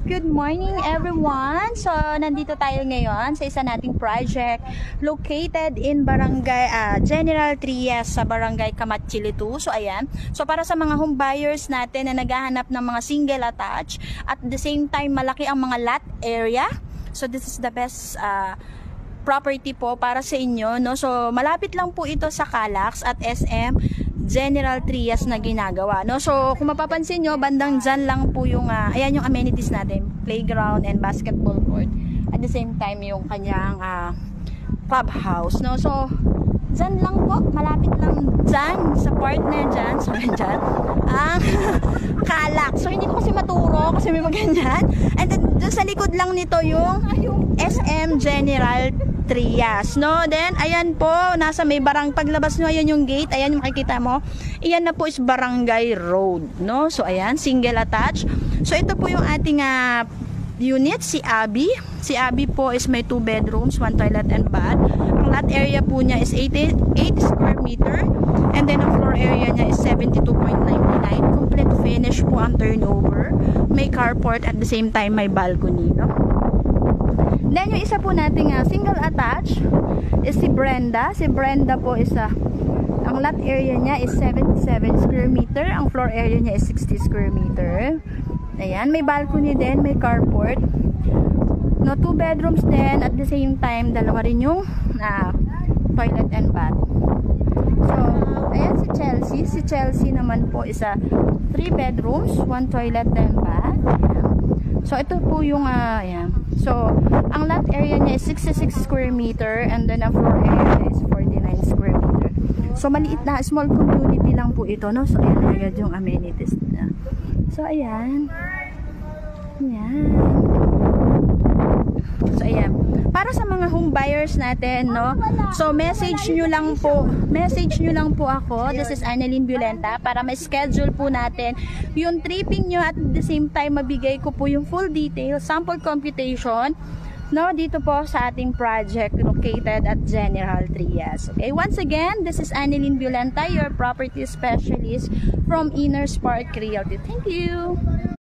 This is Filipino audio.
Good morning everyone! So, nandito tayo ngayon sa isa nating project located in Barangay General Trias sa Barangay Kamatsili 2. So, ayan. So, para sa mga home buyers natin na naghahanap ng mga single attached at the same time malaki ang mga lot area. So, this is the best property po para sa inyo, no? So, malapit lang po ito sa Calax at SM General Trias na ginagawa, no? So, kung mapapansin nyo, bandang dyan lang po yung, ayan yung amenities natin, playground and basketball court. At the same time, yung kanyang clubhouse, no? So, dyan lang po, malapit lang dyan, sa partner dyan, so dyan, ang Calax. So, hindi ko kasi maturo, kasi may maganyan. And then, dyan sa likod lang nito yung SM General Trias, no? Then, ayan po, nasa may paglabas nyo, ayan yung gate, ayan yung makikita mo. Ayan na po is Barangay Road, no? So, ayan, single attached. So, ito po yung ating unit, si Abby. Si Abby po is may 2 bedrooms, 1 toilet and bath. Ang lot area po niya is 8 square meter. And then, ang floor area niya is 72.99. Complete finish po ang turnover. May carport at the same time may balcony, no? Then, yung isa po nating single attached is si Brenda. Si Brenda po is ang lot area niya is 77 square meter. Ang floor area niya is 60 square meter. Ayan, may balcony din, may carport. No, 2 bedrooms din. At the same time, dalawa rin yung toilet and bath. So, ayan si Chelsea. Si Chelsea naman po is 3 bedrooms, 1 toilet and bath. Ayan. So, ito po yung, ayan. So, ang lot area niya is 66 square meter and then ang floor area is 49 square meter. So, maliit na, small community lang po ito, no? So, ayan agad yung amenities niya. So, ayan. Ayan. So, ayan. Para sa mga home buyers natin, no? So, message nyo lang po ako. This is Annalyn Violenta para ma-schedule po natin yung tripping nyo at the same time mabigay ko po yung full detail, sample computation, no? Dito po sa ating project located at General Trias. Okay, once again, this is Annalyn Violenta, your property specialist from Inner Spark Realty. Thank you!